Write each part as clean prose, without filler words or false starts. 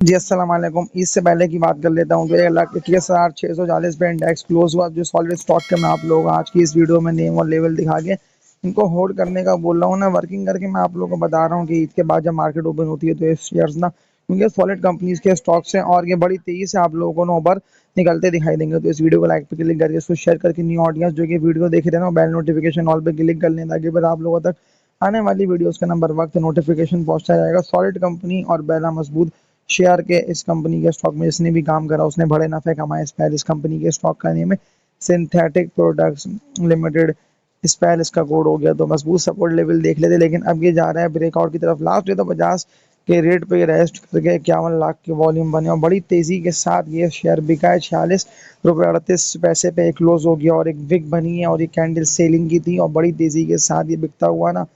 जी, अस्सलाम वालेकुम। इससे पहले की बात कर लेता हूँ तो 1,21,640 पे इंडेक्स क्लोज़ हुआ, जो सॉलिड स्टॉक के मैं आप लोगों को आज की इस वीडियो में नेम और लेवल दिखा के इनको होल्ड करने का बोल रहा हूँ ना, वर्किंग करके मैं आप लोगों को बता रहा हूँ कि ईद के बाद जब मार्केट ओपन होती है तो ये शेयर्स ना, क्योंकि सॉलिड कंपनीज़ के स्टॉक्स हैं और ये बड़ी तेज़ी से आप लोगों को ना ऊपर निकलते दिखाई देंगे। तो इस वीडियो को लाइक पे क्लिक करके इसको शेयर करके न्यू ऑडियंस जो कि वीडियो देख रहे हैं ना, बेल नोटिफिकेशन ऑल पे क्लिक कर लें ताकि फिर आप लोगों तक आने वाली वीडियोज़ का नंबर वक्त नोटिफिकेशन पहुँचता रहेगा। सॉलिड कंपनी और बेला मजबूत शेयर के इस कंपनी के स्टॉक में जिसने भी काम करा उसने बड़े नफे कमाए। स्पेल इस कंपनी के स्टॉक का नेम है। सिंथेटिक प्रोडक्ट्स लिमिटेड स्पेल इसका कोड हो गया। तो मजबूत सपोर्ट लेवल देख लेते, लेकिन अब ये जा रहा है ब्रेकआउट की तरफ। लास्ट डे तो 50 के रेट पे रेस्ट करके 51 लाख के वॉल्यूम बने और बड़ी तेजी के साथ ये शेयर बिका है। 46 रुपये 38 पैसे पे क्लोज हो गया और एक विक बनी है और ये कैंडल सेलिंग की थी और बड़ी तेजी के साथ ये बिकता हुआ ना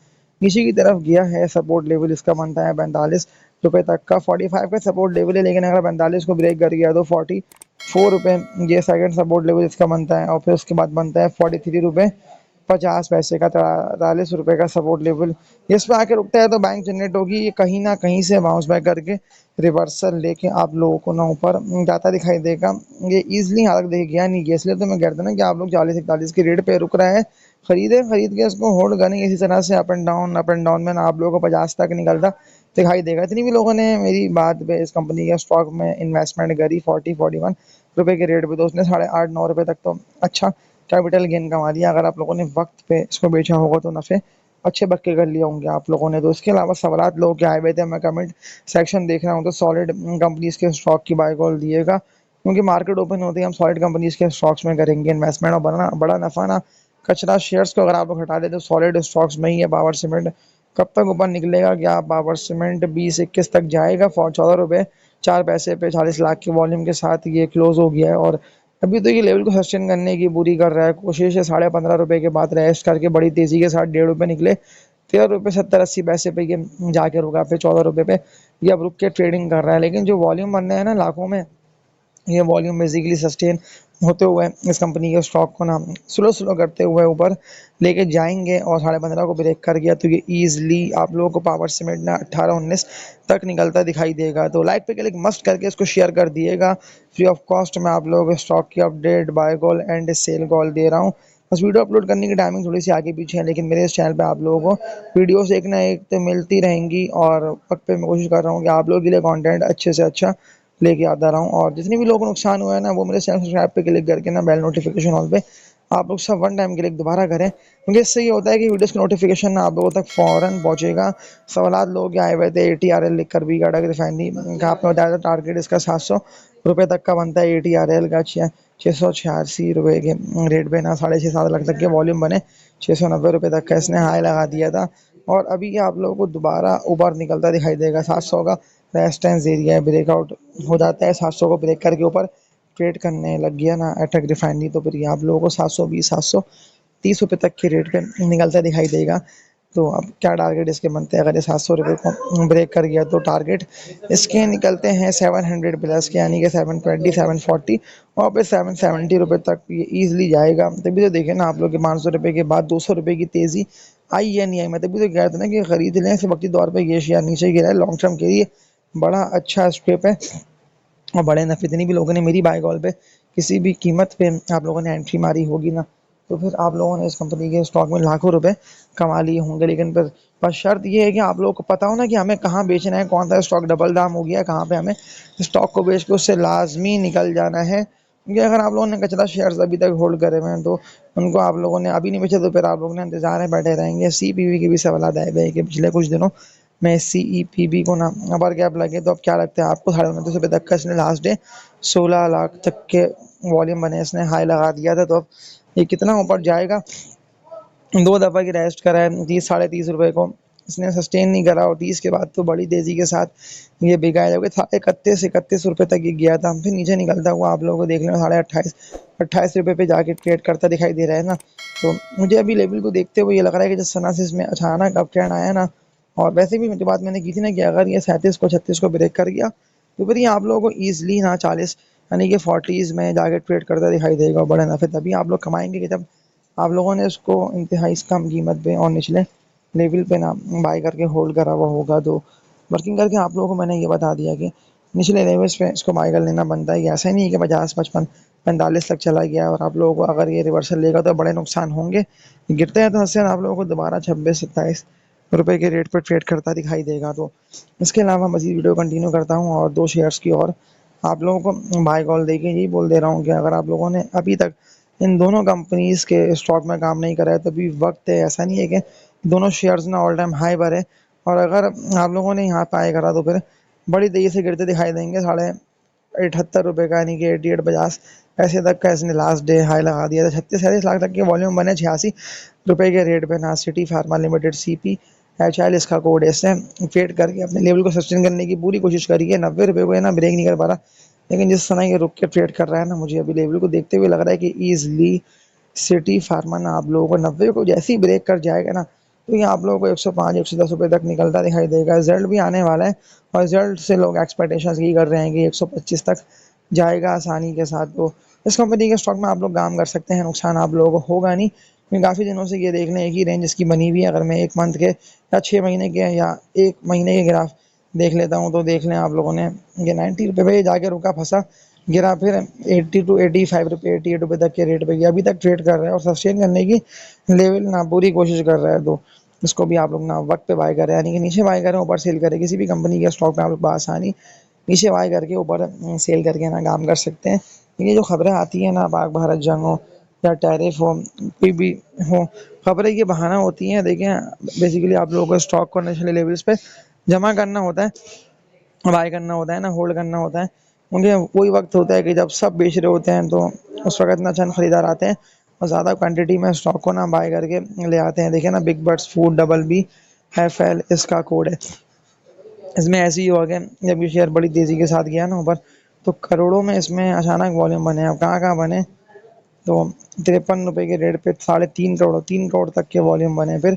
नीचे की तरफ गया है। सपोर्ट लेवल इसका बनता है 45 रुपए तक का। 45 का सपोर्ट लेवल है, लेकिन अगर 45 को ब्रेक कर गया तो 44 रुपए ये सेकंड सपोर्ट लेवल इसका बनता है और फिर उसके बाद बनता है 43 रुपए 50 पैसे का। 43 रुपए का सपोर्ट लेवल इस पे आके रुकता है तो बैंक जनरेट होगी। ये कहीं ना कहीं से बाउंस बैक करके रिवर्सल लेके आप लोगों को ना ऊपर जाता दिखाई देगा। ये इजिली हालत देख गया नहीं गया, इसलिए तो मैं कहता ना कि आप लोग 40 41 की रेट पे रुक रहे हैं। खरीदे, खरीद के इसको होल्ड करें इसी तरह से अप एंड डाउन में ना आप लोगों को 50 तक निकलता दिखाई देगा। इतनी भी लोगों ने मेरी बात पे इस कंपनी के स्टॉक में इन्वेस्टमेंट करी 41 रुपए के रेट पे, तो उसने 8.5 9 रुपए तक तो अच्छा कैपिटल गेन कमा लिया। अगर आप लोगों ने वक्त पे इसको बेचा होगा तो नफे अच्छे बक्के कर लिए होंगे आप लोगों ने। तो इसके अलावा सवालात लोगों के आए हुए थे, मैं कमेंट सेक्शन देख रहा हूँ तो सॉलिड कंपनीज के स्टॉक की बाय कॉल दिएगा, क्योंकि मार्केट ओपन होते ही हम सॉलिड कंपनीज के स्टॉक्स में करेंगे इन्वेस्टमेंट और बड़ा बड़ा नफा ना। कचरा शेयर्स को अगर आप लोग हटा दें तो सॉलिड स्टॉक्स में ही है। पावर सीमेंट कब तक ऊपर निकलेगा, क्या पावर सीमेंट 20 21 तक जाएगा? 14 रुपए 4 पैसे पे 40 लाख के वॉल्यूम के साथ ये क्लोज हो गया है और अभी तो ये लेवल को सस्टेन करने की पूरी कर रहा है कोशिश है। 15.5 रुपए के बाद रेस्ट करके बड़ी तेजी के साथ 1.5 रुपए निकले, 13 रुपए 70 80 पैसे पे ये जाके रुका, फिर 14 रुपए पे ये अब रुक के ट्रेडिंग कर रहा है। लेकिन जो वॉल्यूम बन रहे हैं ना लाखों में, ये वॉल्यूम बेसिकली सस्टेन होते हुए इस कंपनी के स्टॉक को ना स्लो स्लो करते हुए ऊपर लेके जाएंगे और 15.5 को ब्रेक कर गया तो ये ईजिली आप लोगों को पावर सीमेंट ना 18 19 तक निकलता दिखाई देगा। तो लाइक पे क्लिक मस्ट करके इसको शेयर कर दिएगा। फ्री ऑफ कॉस्ट मैं आप लोगों को स्टॉक की update, buy call and sell call दे रहा हूँ। बस वीडियो अपलोड करने की टाइमिंग थोड़ी सी आगे पीछे है, लेकिन मेरे इस चैनल पे आप लोगों को वीडियोस एक ना एक तो मिलती रहेंगी और वक्त पे मैं कोशिश कर रहा हूँ कि आप लोगों के लिए कंटेंट अच्छे से अच्छा लेके आता रहा हूँ। और जितने भी लोगों को नुकसान हुआ है ना, वो मेरे चैनल सब्सक्राइब पे क्लिक करके ना बेल नोटिफिकेशन ऑल पे आप लोग सब वन टाइम क्लिक दोबारा करें, क्योंकि इससे ये होता है कि वीडियोस का नोटिफिकेशन ना आप लोगों तक फौरन पहुंचेगा। सवालात लोग के आए हुए थे ATRL लिख कर भी गाड़ा की रिफाइनरी का आपने बताया था टारगेट इसका 700 रुपये तक का बनता है। ATRL का 686 रुपये के रेट पे ना 6.5 7 लाख तक के वॉल्यूम बने। 690 रुपये तक का इसने हाई लगा दिया था और अभी ये आप लोगों को दोबारा ऊपर निकलता दिखाई देगा। 700 का रेजिस्टेंस एरिया है, ब्रेकआउट हो जाता है 700 को ब्रेक करके ऊपर ट्रेड करने लग गया ना अटक रिफाइनरी, तो फिर ये आप लोगों को 720 730 रुपये तक के रेट पे निकलता दिखाई देगा। तो अब क्या टारगेट इसके बनते हैं? अगर ये 700 रुपये को ब्रेक कर गया तो टारगेट इसके निकलते हैं 700 प्लस के, यानी कि 720 740 और फिर 770 रुपये तक ये ईजिली जाएगा। तभी तो देखें ना आप लोग के 500 रुपये के बाद 200 रुपये की तेज़ी आई या नहीं आई। मैं तभी तो कह रहा था ना कि खरीद लें इस वक्ती तौर पर। ये शेयर नीचे गिरा है, लॉन्ग टर्म के लिए बड़ा अच्छा स्क्रिप है और बड़े नफ़े। जितनी भी लोगों ने मेरी बाय कॉल पे किसी भी कीमत पे आप लोगों ने एंट्री मारी होगी ना, तो फिर आप लोगों ने इस कंपनी के स्टॉक में लाखों रुपए कमा लिए होंगे। लेकिन फिर बस शर्त ये है कि आप लोगों को पता हो ना कि हमें कहाँ बेचना है, कौन सा स्टॉक डबल दाम हो गया है, कहाँ पे हमें स्टॉक को बेच के उससे लाजमी निकल जाना है। क्योंकि अगर आप लोगों ने कचरा शेयर्स अभी तक होल्ड करे हुए हैं तो उनको आप लोगों ने अभी नहीं बेचे तो फिर आप लोगों ने इंतजार में बैठे रहेंगे। CPV की भी सवाल आए हुए हैं कि पिछले कुछ दिनों में CEPB को ना अपर गैप लगे, तो अब क्या लगता है आपको? 29.29 रुपये तक का इसने लास्ट डे 16 लाख तक के वॉल्यूम बने, इसने हाई लगा दिया था। तो अब ये कितना ऊपर जाएगा? दो दफ़ा की रेस्ट करा है 30 साढ़े 30 रुपये को, इसने सस्टेन नहीं करा और 30 के बाद तो बड़ी तेज़ी के साथ ये बिका है, जबकि था 31 31 रुपये तक ये गया था। फिर नीचे निकलता हुआ आप लोगों को देख लेना 28 रुपये पे जाके ट्रेड करता दिखाई दे रहा है ना। तो मुझे अभी लेवल को देखते हुए ये लग रहा है कि जिस तरह से इसमें अचानक अप ट्रेंड आया ना, और वैसे भी जो बात मैंने की थी ना कि अगर ये 37 को 36 को ब्रेक कर गया तो फिर ये आप लोगों को ईजिली ना 40 यानी कि 40s में जाके ट्रेड करता दिखाई देगा और बड़े नफ़े तभी आप लोग कमाएंगे कि जब आप लोगों ने उसको इंतहाई कम कीमत पे और निचले लेवल पे ना बाय करके होल्ड करा हुआ होगा। तो वर्किंग करके आप लोगों को मैंने ये बता दिया कि निचले लेवल्स पे इसको बाय कर लेना बनता है। ऐसा ही नहीं है कि 50, 55, 45 तक चला गया और आप लोगों को अगर ये रिवर्सल लेगा तो बड़े नुकसान होंगे। गिरते हैं तो हंसते आप लोगों को दोबारा 26-27 रुपए के रेट पर ट्रेड करता दिखाई देगा। तो इसके अलावा मजीद वीडियो कंटिन्यू करता हूँ और दो शेयर्स की और आप लोगों को बाय कॉल देके यही बोल दे रहा हूँ कि अगर आप लोगों ने अभी तक इन दोनों कंपनीज के स्टॉक में काम नहीं करा है तो अभी वक्त है। ऐसा नहीं है कि दोनों शेयर्स ना ऑल टाइम हाई पर है और अगर आप लोगों ने यहाँ पे आए करा तो फिर बड़ी तेजी से गिरते दिखाई देंगे। 78 रुपये का यानी कि 88-50 ऐसे तक का इसने लास्ट डे हाई लगा दिया था। 36-37 लाख तक के वॉल्यूम बने 86 रुपये के रेट पे ना। सिटी फार्मा लिमिटेड CPHL इसका कोड है। इसने ट्रेड करके अपने लेवल को सस्टेन करने की पूरी कोशिश करी है। 90 रुपये को है ना ब्रेक नहीं कर पा रहा, लेकिन जिस समय ये रुक के ट्रेड कर रहा है ना, मुझे अभी लेवल को देखते हुए लग रहा है कि ईजिली सिटी फार्मा ना आप लोगों को 90 को जैसे ही ब्रेक कर जाएगा ना तो ये आप लोगों को 105-110 रुपये तक निकलता दिखाई देगा। रिजल्ट भी आने वाला है और रिजल्ट से लोग एक्सपेक्टेशंस यही कर रहे हैं कि 125 तक जाएगा आसानी के साथ। तो इस कंपनी के स्टॉक में आप लोग काम कर सकते हैं, नुकसान आप लोगों को होगा नहीं क्योंकि काफ़ी दिनों से ये देख लें एक ही रेंज इसकी बनी हुई है। अगर मैं 1 मंथ के या 6 महीने के या 1 महीने के ग्राफ देख लेता हूँ तो देख लें आप लोगों ने ये 90 रुपये पे जाके रुका फंसा, गिरा फिर 80 to 85 रुपये 88 रुपये तक के रेट पे गया। अभी तक ट्रेड कर रहा है और सस्टेन करने की लेवल ना पूरी कोशिश कर रहा है। तो इसको भी आप लोग ना वक्त पे बाय करें, यानी कि नीचे बाय करें ऊपर सेल करें। किसी भी कंपनी के स्टॉक में आप लोग बआसानी नीचे बाय करके ऊपर सेल करके ना काम कर सकते हैं। ये जो खबरें आती हैं ना, पाक भारत जंग हो या टैरिफ हो, कोई भी हो, खबरें ये बहाना होती हैं। देखें, बेसिकली आप लोगों को स्टॉक को नेशनल लेवल्स पे जमा करना होता है, बाय करना होता है ना, होल्ड करना होता है। उनके कोई वक्त होता है कि जब सब बेच रहे होते हैं तो उस वक्त ना चंद खरीदार आते हैं और ज़्यादा क्वांटिटी में स्टॉक को ना बाय करके ले आते हैं। देखिए ना, बिग बर्ड्स फूड BBFL इसका कोड है। इसमें ऐसे ही हुआ कि जब ये शेयर बड़ी तेज़ी के साथ गया ना ऊपर तो करोड़ों में इसमें अचानक वॉल्यूम बने। अब कहाँ कहाँ बने, तो 53 रुपये के रेट पे 3.5 करोड़ 3 करोड़ तक के वॉल्यूम बने, फिर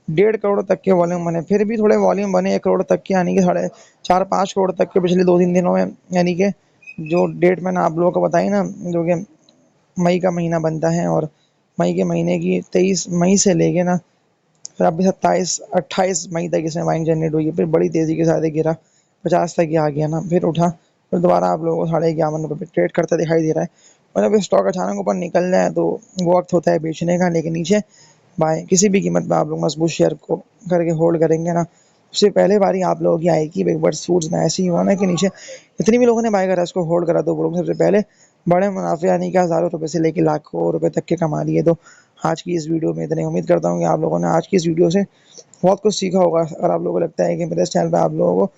1.5 करोड़ तक के वॉल्यूम बने, फिर भी थोड़े वॉल्यूम बने 1 करोड़ तक के, यानी कि 4.5 5 करोड़ तक के पिछले 2-3 दिनों में। यानी कि जो डेट मैंने आप लोगों को बताई ना, जो कि मई का महीना बनता है और मई के महीने की 23 मई से लेके ना फिर अभी 27-28 मई तक इसमें बाइंग जनरेट हुई है। फिर बड़ी तेज़ी के साथ ये गिरा 50 तक ये आ गया ना, फिर उठा, फिर दोबारा आप लोगों को 51 रुपये पे ट्रेड करता दिखाई दे रहा है। और जब ये स्टॉक अचानक ऊपर निकल जाए तो वो वक्त होता है बेचने का, लेकिन नीचे बाय किसी भी कीमत पे आप लोग मजबूत शेयर को करके होल्ड करेंगे ना, उससे पहले बारी आप लोगों की आएगी। बिग बर्ड्स फूड्स में ऐसे ही हुआ ना कि नीचे इतनी भी लोगों ने बाय करा, इसको होल्ड करा, तो वो लोग सबसे पहले बड़े मुनाफे यानी कि हज़ारों रुपए से लेके लाखों रुपए तक के कमा लिए। तो आज की इस वीडियो में इतने, उम्मीद करता हूँ कि आप लोगों ने आज की इस वीडियो से बहुत कुछ सीखा होगा। अगर आप लोगों को लगता है कि मेरे इस चैनल पे आप लोगों को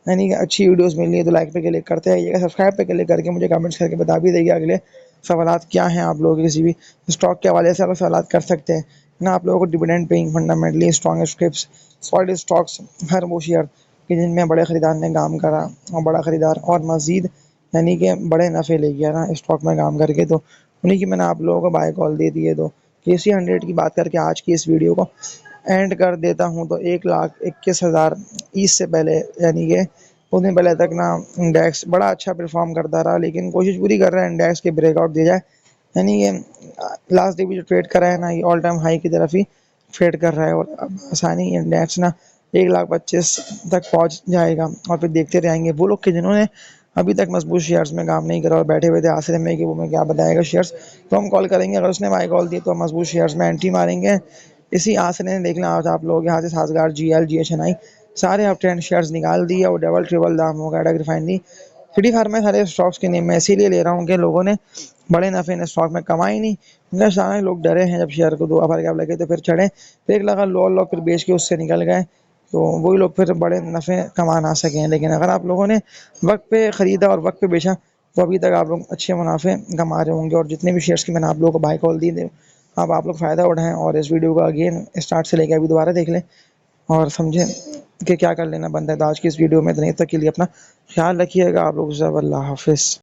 यानी कि अच्छी वीडियोस मिल रही है तो लाइक पे क्लिक करते रहिएगा, सब्सक्राइब पे क्लिक करके मुझे कमेंट्स करके बता भी देंगे अगले सवालात क्या हैं। आप लोगों के किसी भी स्टॉक के हवाले से आप सवालात कर सकते हैं ना। आप लोगों को dividend paying fundamentally strong scripts solid stocks हर वो शेयर कि जिनमें बड़े खरीदार ने काम करा और बड़ा खरीदार और मज़ीद यानी कि बड़े नफ़े ले गया ना स्टॉक में काम करके, तो उन्हीं की मैंने आप लोगों को बाय कॉल दे दी है। तो KC100 की बात करके आज की इस वीडियो को एंड कर देता हूँ। तो 1,21,000 ईस्ट से पहले यानी कि उस दिन पहले तक ना इंडेक्स बड़ा अच्छा परफॉर्म करता रहा, लेकिन कोशिश पूरी कर रहा है इंडेक्स के ब्रेकआउट दिया जाए। यानी कि लास्ट डे भी जो ट्रेड करा है ना, ये ऑल टाइम हाई की तरफ ही ट्रेड कर रहा है और अब आसानी इंडेक्स ना 1,25,000 तक पहुंच जाएगा और फिर देखते रहेंगे। वो लोग के जिन्होंने अभी तक मजबूत शेयर्स में काम नहीं करा और बैठे हुए थे आसरे में कि वो मैं क्या बताएगा शेयर्स, तो हम कॉल करेंगे। अगर उसने बाय कॉल दी तो हम मजबूत शेयर्स में एंट्री मारेंगे। इसी आसरे ने देख लें आज आप लोग यहाँ से साजगार GL GHNI सारे अब ट्रेंड शेयर्स निकाल दिए और डबल ट्रिपल दाम हो गया। रिफाइनरी सिटी फार्मा सारे स्टॉक्स के नेम में इसीलिए ले रहा हूँ कि लोगों ने बड़े नफ़े इन स्टॉक में कमाए नहीं, उनके सारे लोग डरे हैं। जब शेयर को 2 बार गैप लगे तो फिर चढ़े, फिर एक लगा लो लोग फिर बेच के उससे निकल गए, तो वही लोग फिर बड़े नफ़े कमा ना सकें। लेकिन अगर आप लोगों ने वक्त पे ख़रीदा और वक्त पे बेचा तो अभी तक आप लोग अच्छे मुनाफे कमा रहे होंगे। और जितने भी शेयर्स की मैंने आप लोगों को बाय कॉल दी थे, अब आप लोग फ़ायदा उठाएं और इस वीडियो को अगेन स्टार्ट से लेकर अभी दोबारा देख लें और समझें कि क्या कर लेना बनता है। तो आज की इस वीडियो में इतने तक के लिए अपना ख्याल रखिएगा। आप लोग सब अल्लाह हाफिज़।